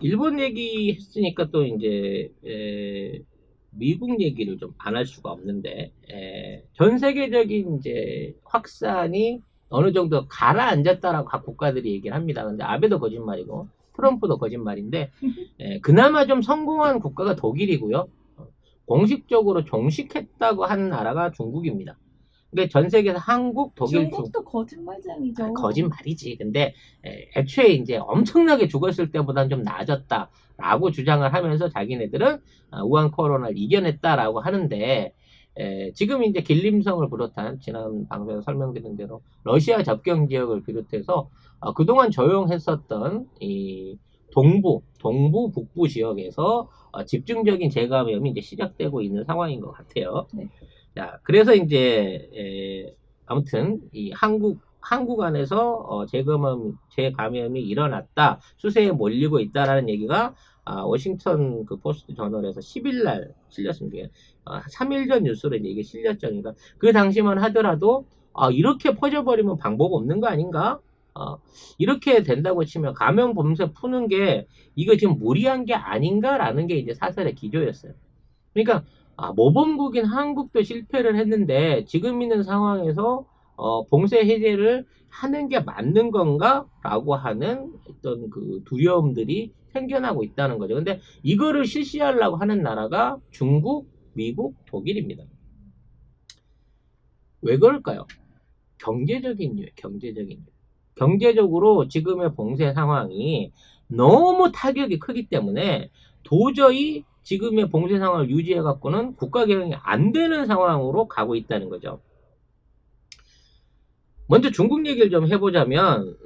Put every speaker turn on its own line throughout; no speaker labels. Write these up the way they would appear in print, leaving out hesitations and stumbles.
일본 얘기 했으니까 또 이제 미국 얘기를 좀 안 할 수가 없는데 전 세계적인 이제 확산이 어느 정도 가라앉았다라고 각 국가들이 얘기를 합니다. 근데 아베도 거짓말이고 트럼프도 거짓말인데 그나마 좀 성공한 국가가 독일이고요. 공식적으로 종식했다고 하는 나라가 중국입니다. 근데 전 세계에서 한국, 독일,
중국도 거짓말쟁이죠.
거짓말이지. 근데 애초에 이제 엄청나게 죽었을 때보다는 좀 나아졌다라고 주장을 하면서 자기네들은 우한 코로나를 이겨냈다라고 하는데 지금 이제 길림성을 비롯한 지난 방송에서 설명드린 대로 러시아 접경 지역을 비롯해서 그동안 조용했었던 이 동부, 북부 지역에서 집중적인 재감염이 이제 시작되고 있는 상황인 것 같아요.
네.
자, 그래서 이제 아무튼 이 한국 안에서 재감염이 일어났다, 수세에 몰리고 있다라는 얘기가 워싱턴 그 포스트 저널에서 10일 날 실렸습니다. 3일 전 뉴스로 이게 실렸죠. 그러니까 그 당시만 하더라도 이렇게 퍼져버리면 방법 없는 거 아닌가? 이렇게 된다고 치면 감염 범세 푸는 게 이거 지금 무리한 게 아닌가라는 게 이제 사설의 기조였어요. 그러니까 모범국인 한국도 실패를 했는데 지금 있는 상황에서 봉쇄 해제를 하는 게 맞는 건가라고 하는 어떤 그 두려움들이 생겨나고 있다는 거죠. 근데 이거를 실시하려고 하는 나라가 중국, 미국, 독일입니다. 왜 그럴까요? 경제적인 이유, 경제적인 이유. 경제적으로 지금의 봉쇄 상황이 너무 타격이 크기 때문에 도저히 지금의 봉쇄 상황을 유지해 갖고는 국가 경영이 안 되는 상황으로 가고 있다는 거죠. 먼저 중국 얘기를 좀 해보자면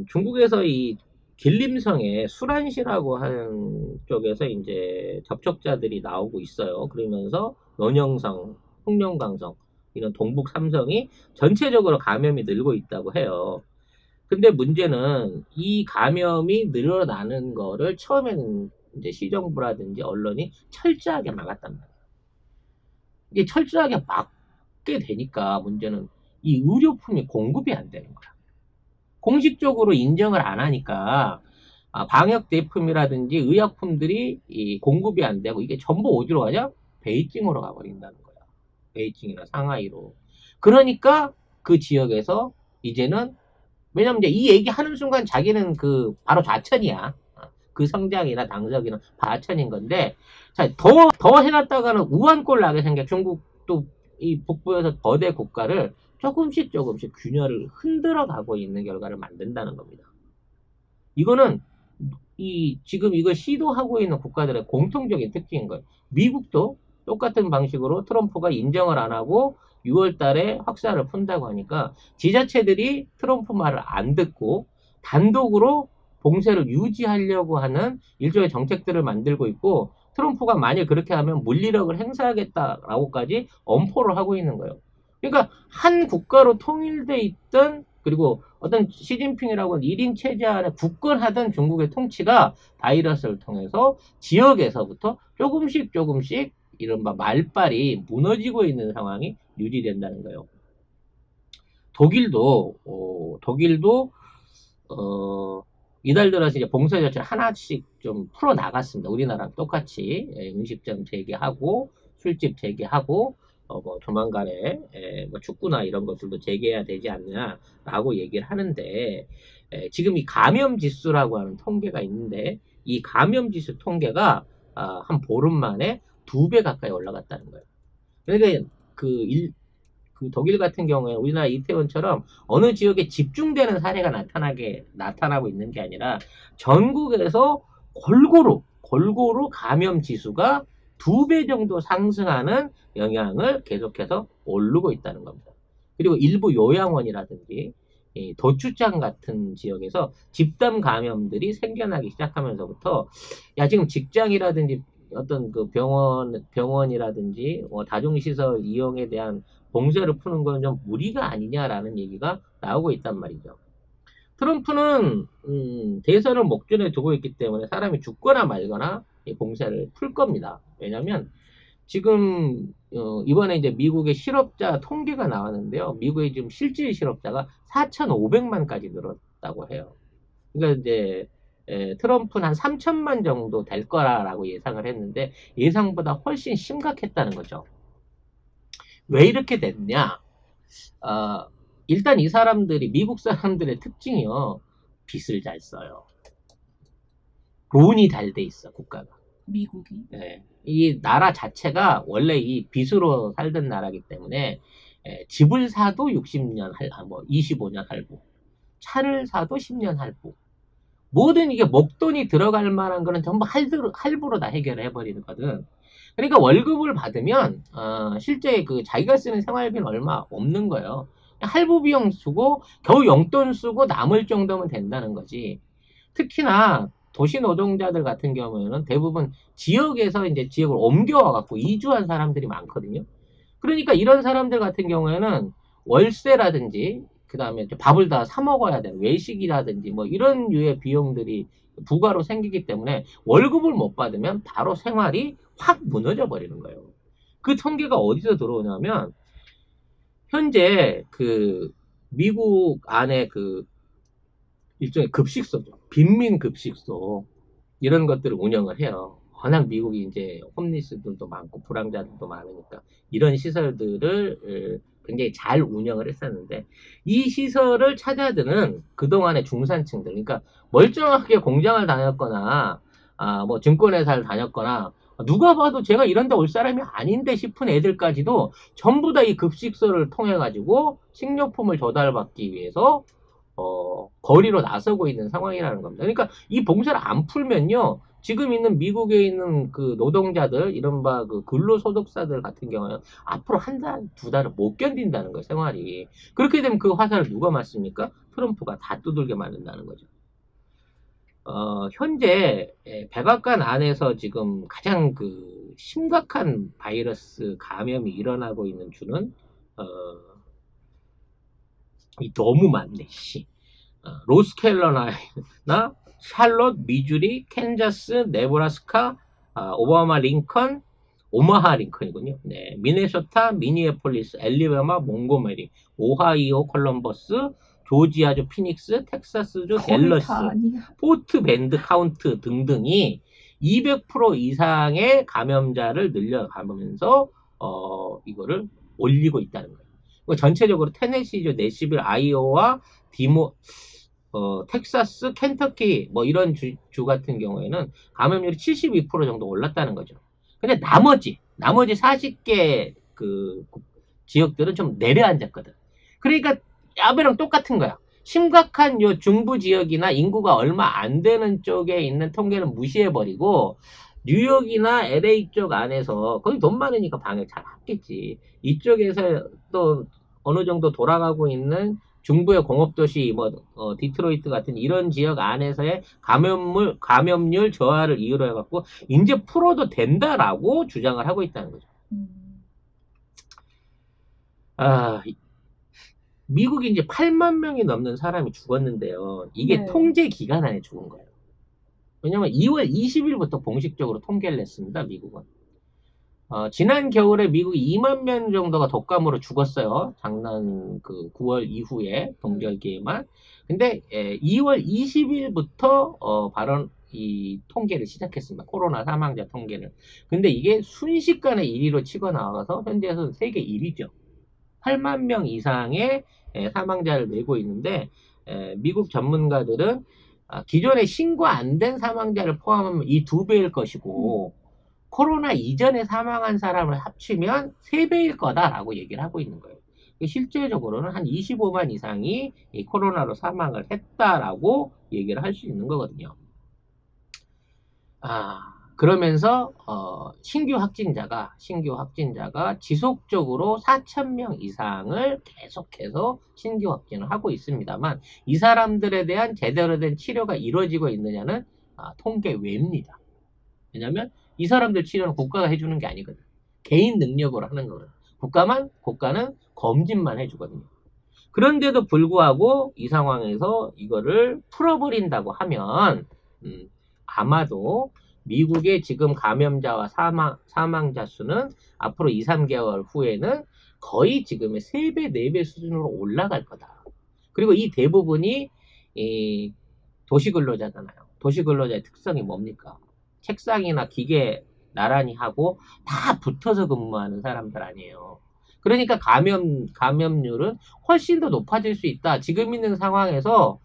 중국에서 이 길림성에 수란시라고 하는 쪽에서 이제 접촉자들이 나오고 있어요. 그러면서 논영성, 흑룡강성 이런 동북 삼성이 전체적으로 감염이 늘고 있다고 해요. 근데 문제는 이 감염이 늘어나는 거를 처음에는 이제 시정부라든지 언론이 철저하게 막았단 말이에요. 이게 철저하게 막게 되니까 문제는 이 의료품이 공급이 안 되는 거야. 공식적으로 인정을 안 하니까 방역 제품이라든지 의약품들이 공급이 안 되고 이게 전부 어디로 가냐? 베이징으로 가버린다는 거야. 베이징이나 상하이로. 그러니까 그 지역에서 이제는 왜냐면 이제 이 얘기하는 순간 자기는 그 바로 좌천이야. 그 성장이나 당적이나 좌천인 건데 더 해놨다가는 우한꼴 나게 생겨. 중국도 이 북부에서 거대 국가를 조금씩 균열을 흔들어 가고 있는 결과를 만든다는 겁니다. 이거는 지금 이걸 시도하고 있는 국가들의 공통적인 특징인 거예요. 미국도 똑같은 방식으로 트럼프가 인정을 안 하고 6월 달에 확산을 푼다고 하니까 지자체들이 트럼프 말을 안 듣고 단독으로 봉쇄를 유지하려고 하는 일종의 정책들을 만들고 있고 트럼프가 만약 그렇게 하면 물리력을 행사하겠다라고까지 엄포를 하고 있는 거예요. 그러니까 한 국가로 통일돼 있던 그리고 어떤 시진핑이라고 1인 체제 안에 굳건하던 중국의 통치가 바이러스를 통해서 지역에서부터 조금씩 이른바 말빨이 무너지고 있는 상황이 유지된다는 거예요. 독일도 이달 들어서 이제 봉쇄 조치를 하나씩 좀 풀어 나갔습니다. 우리나라랑 똑같이 음식점 재개하고 술집 재개하고 뭐 조만간에 뭐 축구나 이런 것들도 재개해야 되지 않느냐라고 얘기를 하는데 지금 이 감염 지수라고 하는 통계가 있는데 이 감염 지수 통계가 한 보름 만에 2배 가까이 올라갔다는 거예요. 그러니까 그 그 독일 같은 경우에 우리나라 이태원처럼 어느 지역에 집중되는 사례가 나타나고 있는 게 아니라 전국에서 골고루 감염 지수가 2배 정도 상승하는 영향을 계속해서 오르고 있다는 겁니다. 그리고 일부 요양원이라든지 도축장 같은 지역에서 집단 감염들이 생겨나기 시작하면서부터 지금 직장이라든지 어떤 그 병원이라든지 다중시설 이용에 대한 봉쇄를 푸는 건 좀 무리가 아니냐라는 얘기가 나오고 있단 말이죠. 트럼프는 대선을 목전에 두고 있기 때문에 사람이 죽거나 말거나 이 봉쇄를 풀 겁니다. 왜냐하면 지금 이번에 이제 미국의 실업자 통계가 나왔는데요. 미국의 지금 실질 실업자가 4,500만까지 늘었다고 해요. 그러니까 이제 트럼프는 한 3천만 정도 될 거라고 예상을 했는데 예상보다 훨씬 심각했다는 거죠. 왜 이렇게 됐냐? 어, 일단 이 사람들이 미국 사람들의 특징이요. 빚을 잘 써요. 돈이 잘 돼 있어 국가가.
미국이.
예. 이 나라 자체가 원래 이 빚으로 살던 나라기 때문에 집을 사도 60년 뭐 25년 할부, 차를 사도 10년 할부. 모든 이게 목돈이 들어갈 만한 거는 전부 할부로 다 해결해 버리거든. 그러니까 월급을 받으면 실제 그 자기가 쓰는 생활비는 얼마 없는 거예요. 할부 비용 쓰고 겨우 용돈 쓰고 남을 정도면 된다는 거지. 특히나 도시 노동자들 같은 경우에는 대부분 지역에서 이제 지역을 옮겨와 갖고 이주한 사람들이 많거든요. 그러니까 이런 사람들 같은 경우에는 월세라든지 그다음에 밥을 다 사 먹어야 되는 외식이라든지 뭐 이런 류의 비용들이 부가로 생기기 때문에 월급을 못 받으면 바로 생활이 확 무너져 버리는 거예요. 그 통계가 어디서 들어오냐면 현재 그 미국 안에 그 일종의 급식소죠. 빈민급식소 이런 것들을 운영을 해요. 워낙 미국이 이제 홈리스들도 많고 불황자들도 많으니까 이런 시설들을 굉장히 잘 운영을 했었는데 이 시설을 찾아드는 그동안의 중산층들 그러니까 멀쩡하게 공장을 다녔거나 뭐 증권회사를 다녔거나 누가 봐도 제가 이런 데 올 사람이 아닌데 싶은 애들까지도 전부 다 이 급식소를 통해 가지고 식료품을 조달받기 위해서 거리로 나서고 있는 상황이라는 겁니다. 그러니까 이 봉쇄를 안 풀면요, 지금 있는 미국에 있는 그 노동자들, 이른바 그 근로소득자들 같은 경우는 앞으로 한 달, 두 달을 못 견딘다는 거예요, 생활이. 그렇게 되면 그 화살을 누가 맞습니까? 트럼프가 다 두들겨 맞는다는 거죠. 현재 백악관 안에서 지금 가장 그 심각한 바이러스 감염이 일어나고 있는 주는 어, 너무 많네, 씨. 로스캐롤라이나, 샬롯, 미주리, 캔자스, 네브라스카, 오바마 링컨, 오마하 링컨이군요. 네, 미네소타, 미니애폴리스, 엘리베마, 몽고메리, 오하이오, 콜럼버스, 조지아주 피닉스, 텍사스주 댈러스, 포트 밴드 카운트 등등이 200% 이상의 감염자를 늘려가면서 이거를 올리고 있다는 거예요. 전체적으로 테네시주, 내시빌, 아이오와 텍사스, 켄터키 뭐 이런 주 같은 경우에는 감염률이 72% 정도 올랐다는 거죠. 근데 나머지 40개 그 지역들은 좀 내려앉았거든. 그러니까 야베랑 똑같은 거야. 심각한 요 중부 지역이나 인구가 얼마 안 되는 쪽에 있는 통계는 무시해버리고 뉴욕이나 LA 쪽 안에서 거기 돈 많으니까 방역 잘 하겠지. 이쪽에서 또 어느 정도 돌아가고 있는 중부의 공업도시 뭐 디트로이트 같은 이런 지역 안에서의 감염률 저하를 이유로 해갖고 이제 풀어도 된다라고 주장을 하고 있다는 거죠. 미국이 이제 8만 명이 넘는 사람이 죽었는데요. 이게
네.
통제 기간 안에 죽은 거예요. 왜냐면 2월 20일부터 공식적으로 통계를 냈습니다. 미국은. 지난 겨울에 미국이 2만 명 정도가 독감으로 죽었어요. 작년 그 9월 이후에 동절기에만. 근데 2월 20일부터 바로 이 통계를 시작했습니다. 코로나 사망자 통계를. 근데 이게 순식간에 1위로 치고 나와서 현재에서 세계 1위죠. 8만 명 이상의 사망자를 내고 있는데 미국 전문가들은 기존에 신고 안 된 사망자를 포함하면 이 2배일 것이고 코로나 이전에 사망한 사람을 합치면 3배일 거다라고 얘기를 하고 있는 거예요. 실제적으로는 한 25만 이상이 이 코로나로 사망을 했다라고 얘기를 할 수 있는 거거든요. 그러면서 신규 확진자가 지속적으로 4,000명 이상을 계속해서 신규 확진을 하고 있습니다만 이 사람들에 대한 제대로 된 치료가 이루어지고 있느냐는 통계 외입니다. 왜냐하면 이 사람들 치료는 국가가 해주는 게 아니거든. 개인 능력으로 하는 거거든. 국가는 검진만 해주거든요. 그런데도 불구하고 이 상황에서 이거를 풀어버린다고 하면 아마도 미국의 지금 감염자와 사망자 수는 앞으로 2, 3개월 후에는 거의 지금의 3배, 4배 수준으로 올라갈 거다. 그리고 이 대부분이 이 도시근로자잖아요. 도시근로자의 특성이 뭡니까? 책상이나 기계 나란히 하고 다 붙어서 근무하는 사람들 아니에요. 그러니까 감염률은 훨씬 더 높아질 수 있다. 지금 있는 상황에서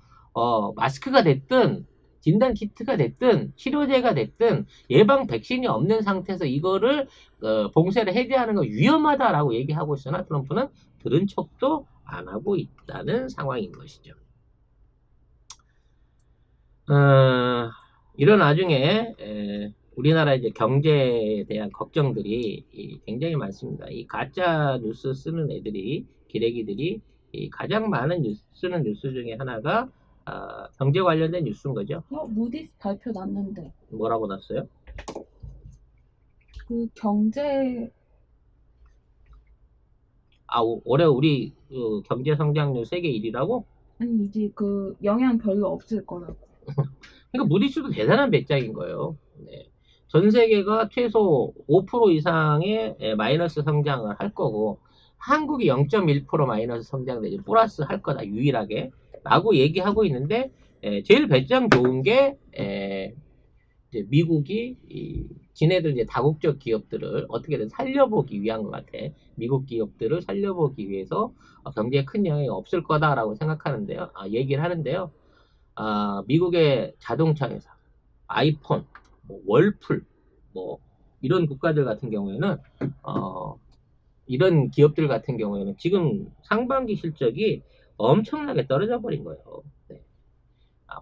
마스크가 됐든 진단 키트가 됐든 치료제가 됐든 예방 백신이 없는 상태에서 이거를 봉쇄를 해제하는 거 위험하다라고 얘기하고 있으나 트럼프는 들은 척도 안 하고 있다는 상황인 것이죠. 이런 와중에 우리나라 이제 경제에 대한 걱정들이 굉장히 많습니다. 이 가짜 뉴스 쓰는 애들이 기레기들이 가장 많은 쓰는 뉴스 중에 하나가 경제 관련된 뉴스인 거죠.
무디스 발표 났는데
뭐라고 났어요?
그 경제
올해 우리 경제 성장률 세계 1위라고?
아니 이제 그 영향 별로 없을 거라고.
그러니까 무디스도 대단한 배짱인 거예요. 네. 전 세계가 최소 5% 이상의 마이너스 성장을 할 거고 한국이 0.1% 마이너스 성장 내지 플러스 할 거다 유일하게 라고 얘기하고 있는데 제일 배짱 좋은 게 이제 미국이 지네들 이제 다국적 기업들을 어떻게든 살려보기 위한 것 같아. 미국 기업들을 살려보기 위해서 경제에 큰 영향이 없을 거다라고 생각하는데요. 얘기를 하는데요. 미국의 자동차 회사, 아이폰, 뭐 월풀, 뭐 이런 국가들 같은 경우에는 이런 기업들 같은 경우에는 지금 상반기 실적이 엄청나게 떨어져 버린 거예요. 네.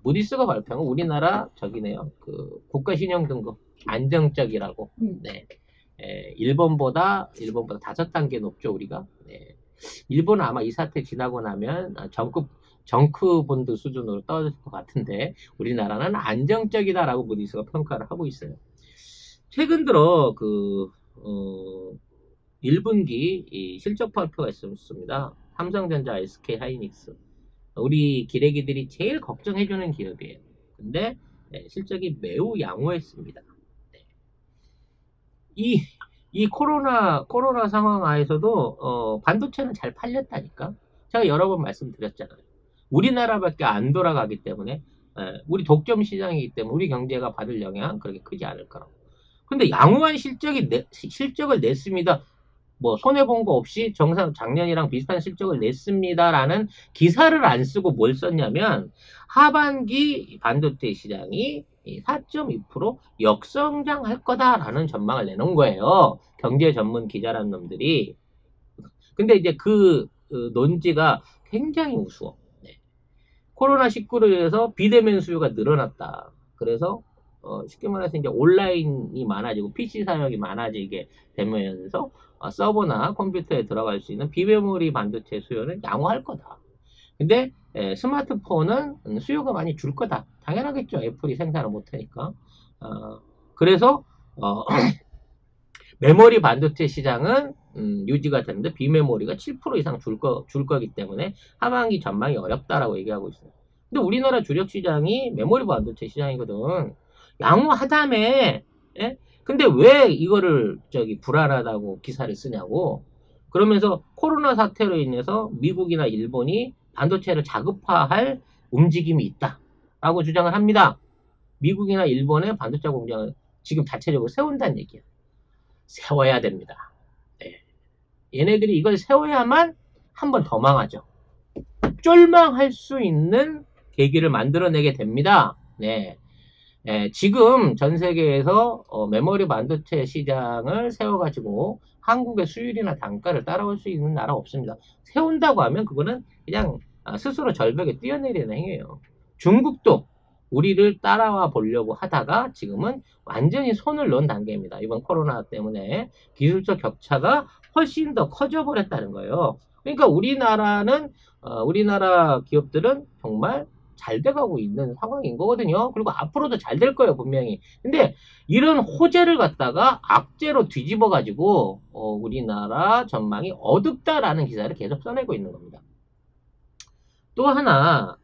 무디스가 발표한 건 우리나라 저기네요. 그 국가신용등급 안정적이라고. 네. 일본보다 5단계 높죠 우리가. 네. 일본은 아마 이 사태 지나고 나면 정크본드 수준으로 떨어질 것 같은데 우리나라는 안정적이다라고 무디스가 평가를 하고 있어요. 최근 들어 1분기 실적 발표가 있었습니다. 삼성전자, SK 하이닉스. 우리 기레기들이 제일 걱정해주는 기업이에요. 근데 실적이 매우 양호했습니다. 이 코로나 상황 하에서도 반도체는 잘 팔렸다니까. 제가 여러 번 말씀드렸잖아요. 우리나라밖에 안 돌아가기 때문에 우리 독점 시장이기 때문에 우리 경제가 받을 영향은 그렇게 크지 않을 거라고. 근데 양호한 실적을 냈습니다. 뭐 손해본 거 없이 작년이랑 비슷한 실적을 냈습니다라는 기사를 안 쓰고 뭘 썼냐면 하반기 반도체 시장이 4.2% 역성장할 거다라는 전망을 내놓은 거예요. 경제 전문 기자라는 놈들이. 근데 이제 그 논지가 굉장히 우스워. 네. 코로나19로 인해서 비대면 수요가 늘어났다. 그래서 쉽게 말해서 이제 온라인이 많아지고 PC 사용이 많아지게 되면서 서버나 컴퓨터에 들어갈 수 있는 비메모리 반도체 수요는 양호할 거다. 근데 스마트폰은 수요가 많이 줄 거다. 당연하겠죠. 애플이 생산을 못하니까. 그래서 메모리 반도체 시장은 유지가 되는데 비메모리가 7% 이상 줄 거기 때문에 하반기 전망이 어렵다라고 얘기하고 있어요. 근데 우리나라 주력 시장이 메모리 반도체 시장이거든. 양호하다며. 예? 근데 왜 이거를 불안하다고 기사를 쓰냐고. 그러면서 코로나 사태로 인해서 미국이나 일본이 반도체를 자급화할 움직임이 있다라고 주장을 합니다. 미국이나 일본의 반도체 공장을 지금 자체적으로 세운다는 얘기야. 세워야 됩니다. 네. 얘네들이 이걸 세워야만 한 번 더 망하죠. 쫄망할 수 있는 계기를 만들어내게 됩니다. 네. 지금 전 세계에서 메모리 반도체 시장을 세워가지고 한국의 수율이나 단가를 따라올 수 있는 나라 없습니다. 세운다고 하면 그거는 그냥 스스로 절벽에 뛰어내리는 행위예요. 중국도 우리를 따라와 보려고 하다가 지금은 완전히 손을 놓은 단계입니다. 이번 코로나 때문에 기술적 격차가 훨씬 더 커져 버렸다는 거예요. 그러니까 우리나라 기업들은 정말 잘 돼가고 있는 상황인 거거든요. 그리고 앞으로도 잘 될 거예요, 분명히. 근데 이런 호재를 갖다가 악재로 뒤집어가지고 우리나라 전망이 어둡다라는 기사를 계속 써내고 있는 겁니다. 또 하나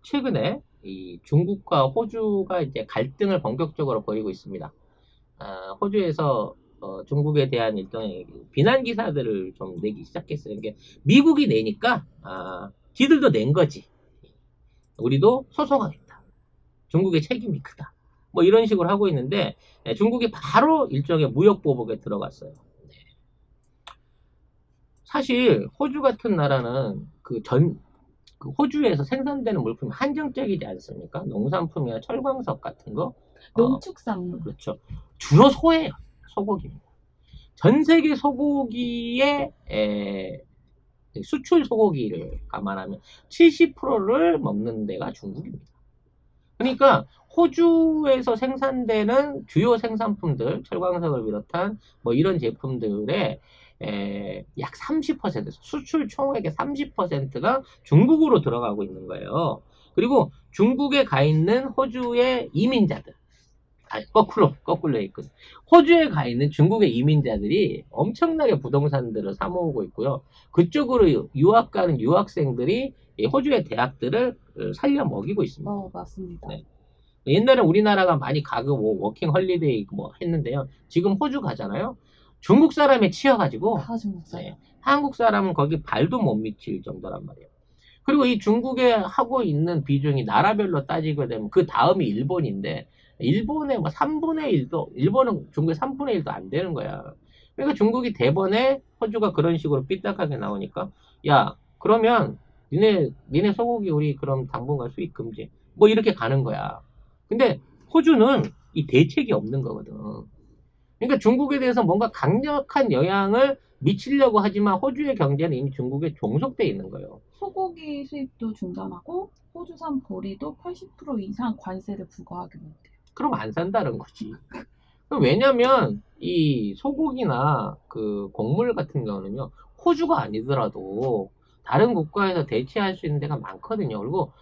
최근에 이 중국과 호주가 이제 갈등을 본격적으로 벌이고 있습니다. 호주에서 중국에 대한 일종의 비난 기사들을 좀 내기 시작했어요. 이게 미국이 내니까 지들도 낸 거지. 우리도 소송하겠다. 중국의 책임이 크다. 뭐 이런 식으로 하고 있는데 중국이 바로 일종의 무역 보복에 들어갔어요. 사실 호주 같은 나라는 그 호주에서 생산되는 물품이 한정적이지 않습니까? 농산품이나 철광석 같은 거,
농축산물.
그렇죠. 주로 소예요. 소고기입니다. 전 세계 소고기의 수출 소고기를 감안하면 70%를 먹는 데가 중국입니다. 그러니까 호주에서 생산되는 주요 생산품들, 철광석을 비롯한 뭐 이런 제품들의 약 30%, 수출 총액의 30%가 중국으로 들어가고 있는 거예요. 그리고 중국에 가 있는 호주의 이민자들, 아니, 거꾸로 있거든. 호주에 가 있는 중국의 이민자들이 엄청나게 부동산들을 사모으고 있고요. 그쪽으로 유학 가는 유학생들이 호주의 대학들을 살려 먹이고 있습니다.
맞습니다.
네. 옛날에 우리나라가 많이 가고 뭐 워킹 헐리데이 뭐 했는데요. 지금 호주 가잖아요. 중국 사람에 치여가지고
다 중국 사람.
네, 한국 사람은 거기 발도 못 미칠 정도란 말이에요. 그리고 이 중국에 하고 있는 비중이 나라별로 따지게 되면 그 다음이 일본인데 일본의 뭐 3분의 1도 일본은 중국의 3분의 1도 안 되는 거야. 그러니까 중국이 대번에 호주가 그런 식으로 삐딱하게 나오니까 야 그러면 니네 소고기 우리 그럼 당분간 수입 금지 뭐 이렇게 가는 거야. 근데 호주는 이 대책이 없는 거거든. 그러니까 중국에 대해서 뭔가 강력한 영향을 미치려고 하지만 호주의 경제는 이미 중국에 종속돼 있는 거예요.
소고기 수입도 중단하고 호주산 보리도 80% 이상 관세를 부과하기로 했대요.
그럼 안 산다는 거지. 왜냐면 이 소고기나 그 곡물 같은 경우는요 호주가 아니더라도 다른 국가에서 대체할 수 있는 데가 많거든요. 그리고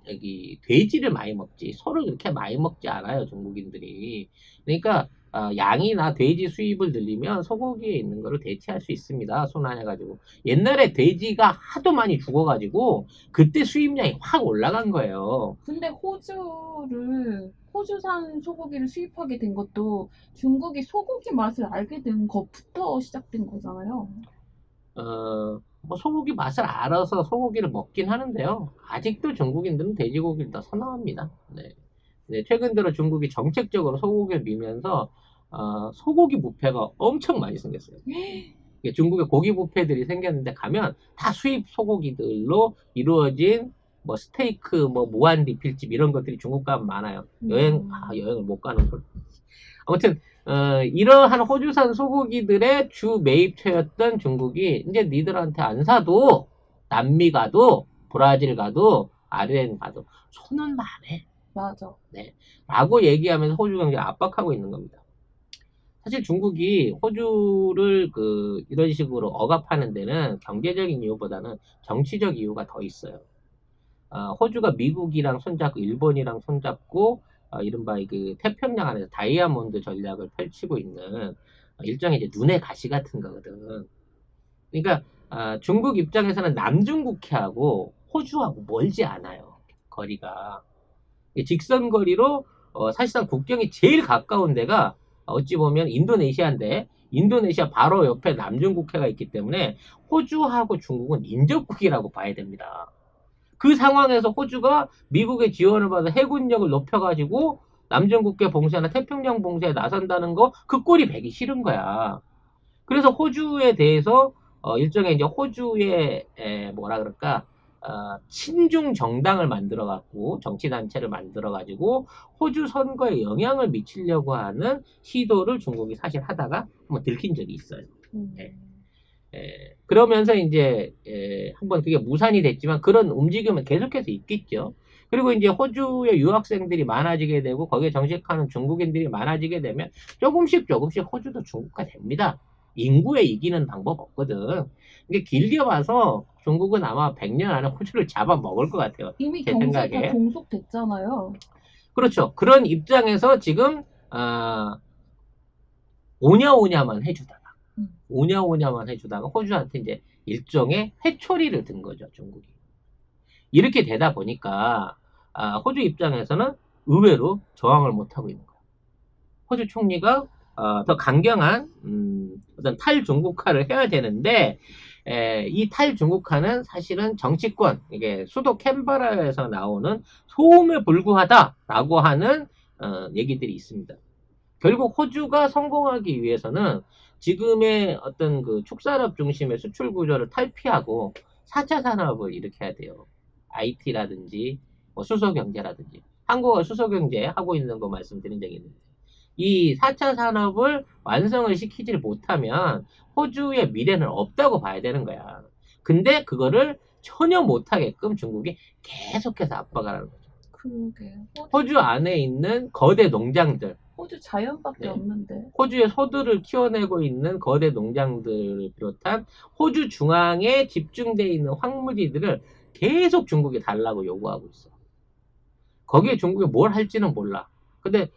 여기 돼지를 많이 먹지 소를 그렇게 많이 먹지 않아요 중국인들이. 그러니까 양이나 돼지 수입을 늘리면 소고기에 있는 거를 대체할 수 있습니다. 순환해가지고 옛날에 돼지가 하도 많이 죽어가지고 그때 수입량이 확 올라간 거예요.
근데 호주산 소고기를 수입하게 된 것도 중국이 소고기 맛을 알게 된 것부터 시작된 거잖아요.
뭐 소고기 맛을 알아서 소고기를 먹긴 하는데요. 아직도 중국인들은 돼지고기를 더 선호합니다. 네. 네, 최근 들어 중국이 정책적으로 소고기를 미면서 소고기 뷔페가 엄청 많이 생겼어요. 중국에 고기 뷔페들이 생겼는데 가면 다 수입 소고기들로 이루어진 뭐 스테이크, 뭐 무한 리필집 이런 것들이 중국 가면 많아요. 여행을 못 가는 걸. 아무튼 이러한 호주산 소고기들의 주 매입처였던 중국이 이제 니들한테 안 사도 남미 가도 브라질 가도 아르헨 가도 손은 많해.
맞아.
네. 라고 얘기하면서 호주 경제를 압박하고 있는 겁니다. 사실 중국이 호주를 이런 식으로 억압하는 데는 경제적인 이유보다는 정치적 이유가 더 있어요. 호주가 미국이랑 손잡고 일본이랑 손잡고 이른바 그 태평양 안에서 다이아몬드 전략을 펼치고 있는 일종의 이제 눈의 가시 같은 거거든. 그러니까 중국 입장에서는 남중국해하고 호주하고 멀지 않아요. 거리가 직선 거리로 사실상 국경이 제일 가까운 데가 어찌 보면 인도네시아인데 인도네시아 바로 옆에 남중국해가 있기 때문에 호주하고 중국은 인접국이라고 봐야 됩니다. 그 상황에서 호주가 미국의 지원을 받아 해군력을 높여가지고 남중국해 봉쇄나 태평양 봉쇄에 나선다는 거 그 꼴이 배기 싫은 거야. 그래서 호주에 대해서 일종의 이제 호주의 뭐라 그럴까 친중 정당을 만들어 갖고 정치 단체를 만들어 가지고 호주 선거에 영향을 미치려고 하는 시도를 중국이 사실 하다가 한번 들킨 적이 있어요. 그러면서 이제 한번 그게 무산이 됐지만 그런 움직임은 계속해서 있겠죠. 그리고 이제 호주의 유학생들이 많아지게 되고 거기에 정식하는 중국인들이 많아지게 되면 조금씩 호주도 중국화 됩니다. 인구에 이기는 방법 없거든. 이게 길게 봐서 중국은 아마 100년 안에 호주를 잡아먹을 것 같아요.
이미
제
경제
생각에.
다 종속됐잖아요.
그렇죠. 그런 입장에서 지금 오냐오냐만 해주다가 호주한테 이제 일종의 회초리를 든 거죠, 중국이. 이렇게 되다 보니까 호주 입장에서는 의외로 저항을 못하고 있는 거예요. 호주 총리가 더 강경한 어떤 탈중국화를 해야 되는데 이 탈중국화는 사실은 정치권, 이게 수도 캔버라에서 나오는 소음에 불구하다라고 하는 얘기들이 있습니다. 결국 호주가 성공하기 위해서는 지금의 어떤 그 축산업 중심의 수출 구조를 탈피하고 4차 산업을 일으켜야 돼요. IT라든지 뭐 수소경제라든지. 한국어 수소경제 하고 있는 거 말씀드린 적이 있는데 이 4차 산업을 완성을 시키지 못하면 호주의 미래는 없다고 봐야 되는 거야. 근데 그거를 전혀 못하게끔 중국이 계속해서 압박을 하는 거죠.
그러게.
호주 안에 있는 거대 농장들,
호주 자연밖에
네.
없는데.
호주의 소들을 키워내고 있는 거대 농장들을 비롯한 호주 중앙에 집중되어 있는 황무지들을 계속 중국이 달라고 요구하고 있어. 거기에 중국이 뭘 할지는 몰라. 근데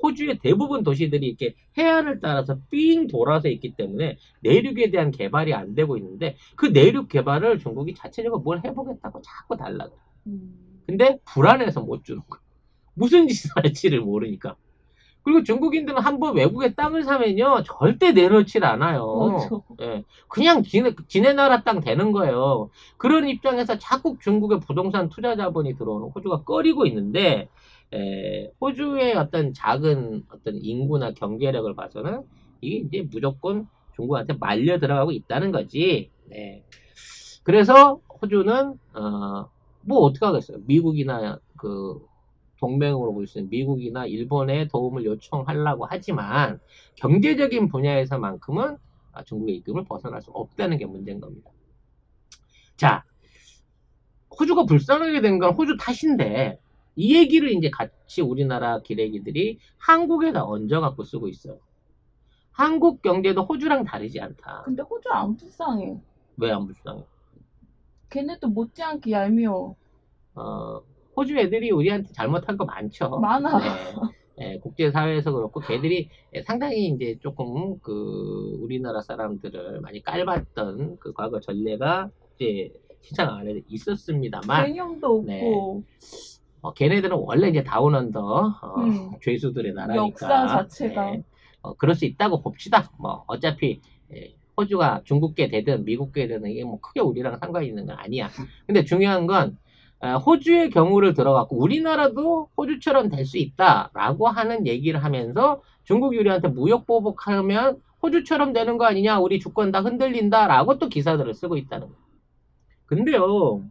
호주의 대부분 도시들이 이렇게 해안을 따라서 삥 돌아서 있기 때문에 내륙에 대한 개발이 안 되고 있는데 그 내륙 개발을 중국이 자체적으로 뭘 해보겠다고 자꾸 달라 그래. 근데 불안해서 못 주는 거야. 무슨 짓을 할지를 모르니까. 그리고 중국인들은 한번 외국에 땅을 사면요 절대 내놓질 않아요.
맞아.
예, 그냥 지네 나라 땅 되는 거예요. 그런 입장에서 자꾸 중국의 부동산 투자 자본이 들어오는 호주가 꺼리고 있는데 호주의 어떤 작은 어떤 인구나 경제력을 봐서는 이게 이제 무조건 중국한테 말려 들어가고 있다는 거지. 네. 그래서 호주는 뭐 어떻게 하겠어요? 미국이나 그 동맹으로 볼 수 있는 미국이나 일본의 도움을 요청하려고 하지만 경제적인 분야에서만큼은 중국의 입김을 벗어날 수 없다는 게 문제인 겁니다. 자, 호주가 불쌍하게 된 건 호주 탓인데 이 얘기를 이제 같이 우리나라 기레기들이 한국에다 얹어갖고 쓰고 있어요. 한국 경제도 호주랑 다르지 않다.
근데 호주 안 불쌍해.
왜 안 불쌍해?
걔네도 못지않게 얄미워.
호주 애들이 우리한테 잘못한 거 많죠.
많아.
네, 국제사회에서 그렇고 걔들이 상당히 이제 조금 그 우리나라 사람들을 많이 깔봤던 그 과거 전례가 이제 시장 안에 있었습니다만
개념도
네.
없고
걔네들은 원래 이제 다운언더 죄수들의 나라니까
역사 자체가
네, 그럴 수 있다고 봅시다. 뭐 어차피 호주가 중국계 되든 미국계 되든 이게 뭐 크게 우리랑 상관이 있는 건 아니야. 근데 중요한 건 호주의 경우를 들어갖고 우리나라도 호주처럼 될 수 있다라고 하는 얘기를 하면서 중국이 우리한테 무역 보복하면 호주처럼 되는 거 아니냐, 우리 주권 다 흔들린다라고 또 기사들을 쓰고 있다는 거예요. 근데요,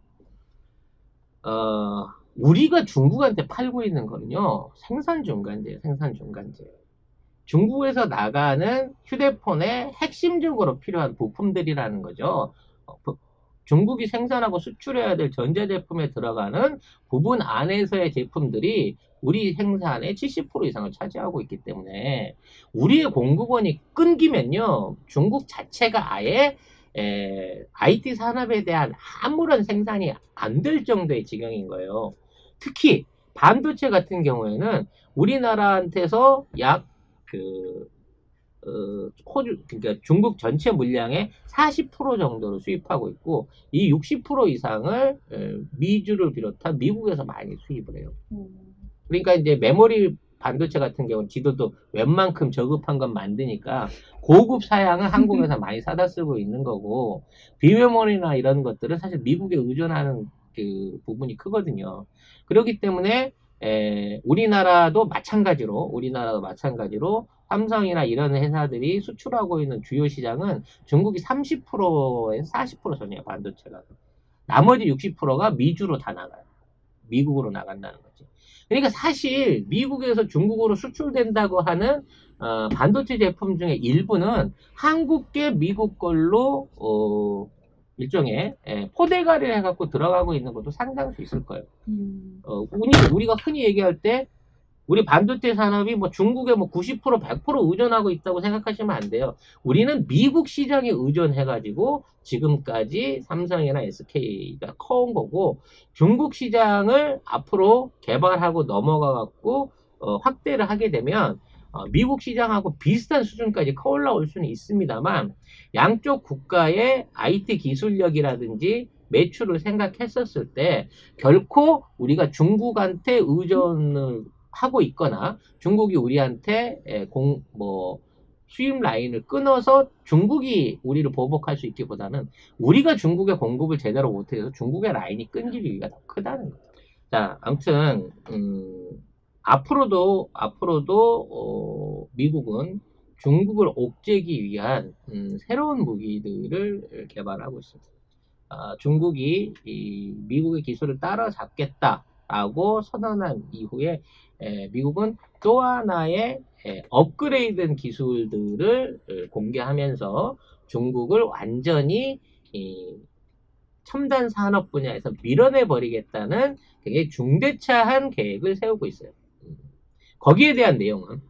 우리가 중국한테 팔고 있는 거는요, 생산 중간재예요, 생산 중간재. 중국에서 나가는 휴대폰의 핵심적으로 필요한 부품들이라는 거죠. 중국이 생산하고 수출해야 될 전자제품에 들어가는 부분 안에서의 제품들이 우리 생산의 70% 이상을 차지하고 있기 때문에 우리의 공급원이 끊기면요, 중국 자체가 아예 IT 산업에 대한 아무런 생산이 안 될 정도의 지경인 거예요. 특히 반도체 같은 경우에는 우리나라한테서 약그 호주, 그러니까 중국 전체 물량의 40% 정도를 수입하고 있고, 이 60% 이상을 미주를 비롯한 미국에서 많이 수입을 해요. 그러니까 이제 메모리 반도체 같은 경우는 지도도 웬만큼 저급한 건 만드니까 고급 사양은 한국에서 많이 사다 쓰고 있는 거고, 비메모리나 이런 것들은 사실 미국에 의존하는 그 부분이 크거든요. 그렇기 때문에 우리나라도 마찬가지로 삼성이나 이런 회사들이 수출하고 있는 주요 시장은 중국이 30%에서 40% 전이에요, 반도체가. 나머지 60%가 미주로 다 나가요. 미국으로 나간다는 거지. 그러니까 사실 미국에서 중국으로 수출된다고 하는 반도체 제품 중에 일부는 한국계 미국 걸로 일종의 포대가리를 해갖고 들어가고 있는 것도 상당히 있을 거예요. 우리가 흔히 얘기할 때 우리 반도체 산업이 뭐 중국에 뭐 90%, 100% 의존하고 있다고 생각하시면 안 돼요. 우리는 미국 시장에 의존해가지고 지금까지 삼성이나 SK가 커온 거고, 중국 시장을 앞으로 개발하고 넘어가갖고 확대를 하게 되면 미국 시장하고 비슷한 수준까지 커 올라올 수는 있습니다만, 양쪽 국가의 IT 기술력이라든지 매출을 생각했었을 때 결코 우리가 중국한테 의존을 하고 있거나 중국이 우리한테 수입 라인을 끊어서 중국이 우리를 보복할 수 있기보다는 우리가 중국에 공급을 제대로 못해서 중국의 라인이 끊길 위기가 더 크다는 거죠. 자, 아무튼 앞으로도 미국은 중국을 옥죄기 위한 새로운 무기들을 개발하고 있습니다. 중국이 미국의 기술을 따라잡겠다라고 선언한 이후에 미국은 또 하나의 업그레이드된 기술들을 공개하면서 중국을 완전히 첨단 산업 분야에서 밀어내 버리겠다는 굉장히 중대차한 계획을 세우고 있어요. 거기에 대한 내용은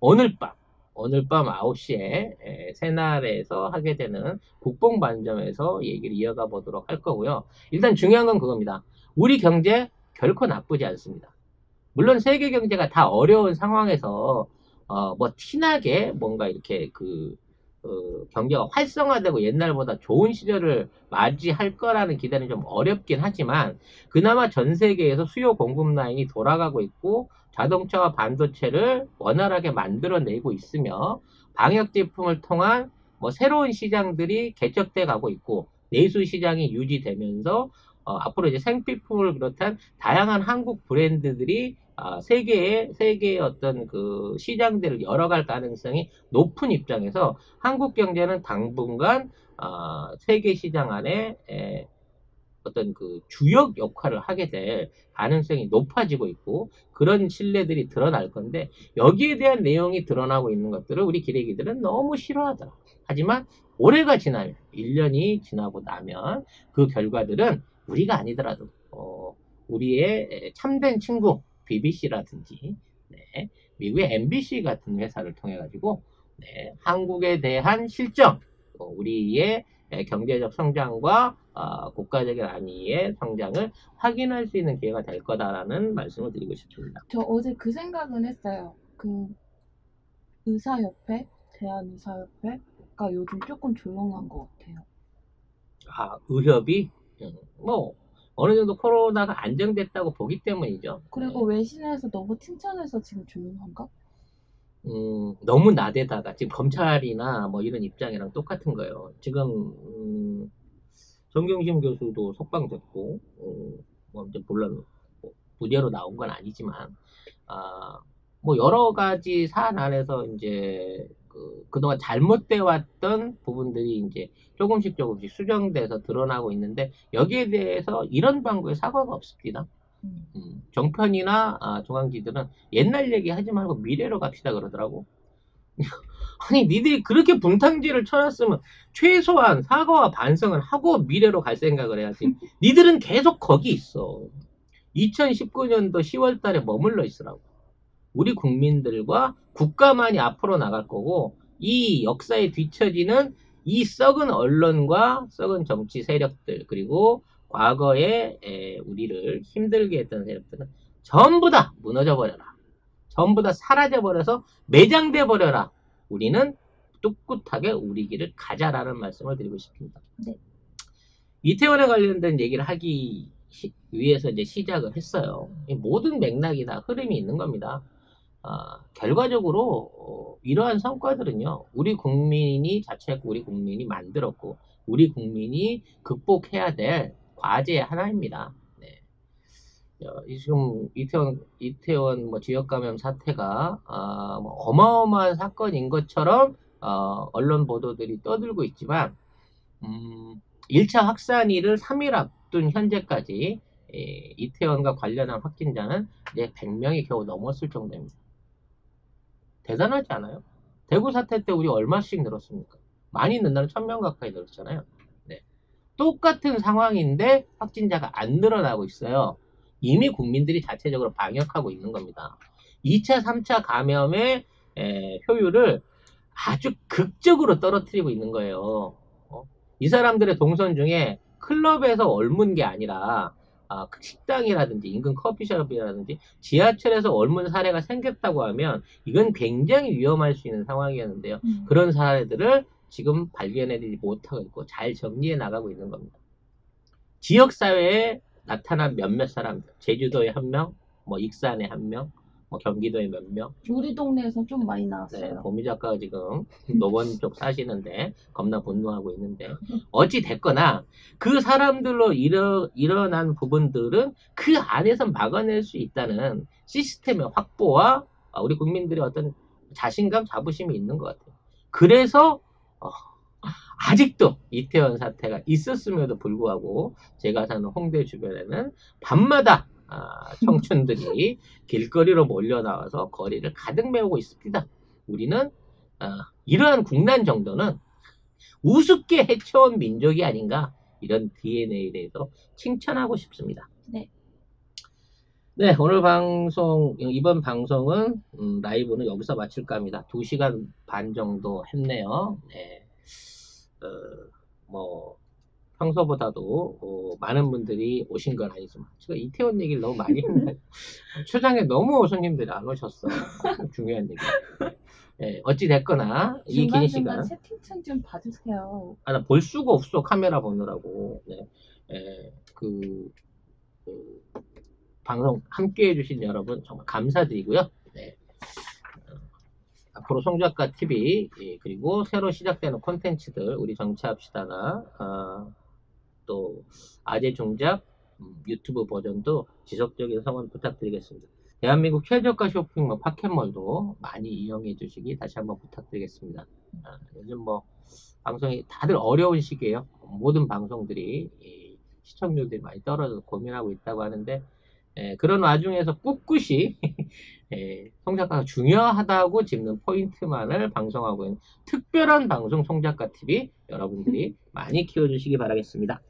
오늘 밤 9시에 새날에서 하게 되는 국뽕반점에서 얘기를 이어가 보도록 할 거고요. 일단 중요한 건 그겁니다. 우리 경제 결코 나쁘지 않습니다. 물론 세계 경제가 다 어려운 상황에서 뭐 티나게 뭔가 이렇게 경제가 활성화되고 옛날보다 좋은 시절을 맞이할 거라는 기대는 좀 어렵긴 하지만 그나마 전 세계에서 수요 공급 라인이 돌아가고 있고 자동차와 반도체를 원활하게 만들어내고 있으며 방역 제품을 통한 뭐 새로운 시장들이 개척돼 가고 있고 내수 시장이 유지되면서 앞으로 이제 생필품을 비롯한 다양한 한국 브랜드들이 세계의 어떤 그 시장들을 열어갈 가능성이 높은 입장에서 한국 경제는 당분간 세계 시장 안에 어떤 그 주역 역할을 하게 될 가능성이 높아지고 있고 그런 신뢰들이 드러날 건데 여기에 대한 내용이 드러나고 있는 것들을 우리 기레기들은 너무 싫어하더라. 하지만 올해가 지나면 1년이 지나고 나면 그 결과들은 우리가 아니더라도 우리의 참된 친구 BBC라든지 미국의 MBC 같은 회사를 통해 가지고 한국에 대한 실정, 우리의 경제적 성장과 국가적인 안위의 성장을 확인할 수 있는 기회가 될 거다라는 말씀을 드리고 싶습니다.
저 어제 그 생각은 했어요. 그 의사협회, 대한의사협회가 요즘 조금 조용한 것 같아요.
의협이 뭐 어느 정도 코로나가 안정됐다고 보기 때문이죠.
그리고 외신에서 너무 칭찬해서 지금 조용한가?
너무 나대다가 지금 검찰이나 뭐 이런 입장이랑 똑같은 거예요. 지금 정경심 교수도 석방됐고 뭐 이제 물론 뭐 무죄로 나온 건 아니지만 뭐 여러 가지 사안 안에서 이제 그동안 잘못돼 왔던 부분들이 이제 조금씩 수정돼서 드러나고 있는데 여기에 대해서 이런 방구의 사과가 없습니다. 정편이나 중앙지들은 옛날 얘기 하지 말고 미래로 갑시다 그러더라고. 아니 니들이 그렇게 분탕질을 쳐놨으면 최소한 사과와 반성을 하고 미래로 갈 생각을 해야지. 니들은 계속 거기 있어. 2019년도 10월 달에 머물러 있으라고. 우리 국민들과 국가만이 앞으로 나갈 거고 이 역사에 뒤처지는 이 썩은 언론과 썩은 정치 세력들 그리고 과거에 우리를 힘들게 했던 세력들은 전부 다 무너져 버려라. 전부 다 사라져 버려서 매장돼 버려라. 우리는 꿋꿋하게 우리 길을 가자라는 말씀을 드리고 싶습니다.
네.
이태원에 관련된 얘기를 하기 위해서 이제 시작을 했어요. 모든 맥락이 다 흐름이 있는 겁니다. 결과적으로 이러한 성과들은요. 우리 국민이 자체했고 우리 국민이 만들었고 우리 국민이 극복해야 될 과제의 하나입니다. 네. 지금 이태원 뭐 지역 감염 사태가 뭐 어마어마한 사건인 것처럼 언론 보도들이 떠들고 있지만 1차 확산일을 3일 앞둔 현재까지 이태원과 관련한 확진자는 이제 100명이 겨우 넘었을 정도입니다. 대단하지 않아요? 대구 사태 때 우리 얼마씩 늘었습니까? 많이 는다는 1000명 가까이 늘었잖아요. 네. 똑같은 상황인데 확진자가 안 늘어나고 있어요. 이미 국민들이 자체적으로 방역하고 있는 겁니다. 2차, 3차 감염의 효율을 아주 극적으로 떨어뜨리고 있는 거예요. 이 사람들의 동선 중에 클럽에서 옮은 게 아니라 식당이라든지 인근 커피숍이라든지 지하철에서 옮은 사례가 생겼다고 하면 이건 굉장히 위험할 수 있는 상황이었는데요. 그런 사례들을 지금 발견해내지 못하고 있고 잘 정리해 나가고 있는 겁니다. 지역사회에 나타난 몇몇 사람들, 제주도에 1명, 뭐 익산에 1명, 뭐 경기도에 몇 명.
우리 동네에서 좀 많이
네,
나왔어요.
보미 작가가 지금 노원 쪽 사시는데 겁나 분노하고 있는데 어찌 됐거나 그 사람들로 일어난 부분들은 그 안에서 막아낼 수 있다는 시스템의 확보와 우리 국민들의 어떤 자신감, 자부심이 있는 것 같아요. 그래서 어, 아직도 이태원 사태가 있었음에도 불구하고 제가 사는 홍대 주변에는 밤마다 청춘들이 길거리로 몰려 나와서 거리를 가득 메우고 있습니다. 우리는 이러한 국난 정도는 우습게 해쳐온 민족이 아닌가, 이런 DNA에 대해서 칭찬하고 싶습니다.
네.
네, 오늘 이번 방송은 라이브는 여기서 마칠까 합니다. 2시간 반 정도 했네요. 네. 뭐 평소보다도 많은 분들이 오신 건 아니지만 제가 이태원 얘기를 너무 많이 했나요? 초장에 너무 손님들이 안 오셨어. 중요한 얘기. 네, 어찌 됐거나 이 긴
중간중간
시간
채팅창 좀 봐주세요.
나 볼 수가 없어, 카메라 보느라고. 네. 방송 함께 해주신 여러분 정말 감사드리고요. 네. 앞으로 송작가 TV 그리고 새로 시작되는 콘텐츠들 우리 정치합시다나 또 아재중작 유튜브 버전도 지속적인 성원 부탁드리겠습니다. 대한민국 최저가 쇼핑몰 파켓몰도 많이 이용해 주시기 다시 한번 부탁드리겠습니다. 요즘 뭐 방송이 다들 어려운 시기에요. 모든 방송들이 시청률들이 많이 떨어져서 고민하고 있다고 하는데 그런 와중에서 꿋꿋이 송작가가 중요하다고 짚는 포인트만을 방송하고 있는 특별한 방송 송작가 TV 여러분들이 많이 키워주시기 바라겠습니다.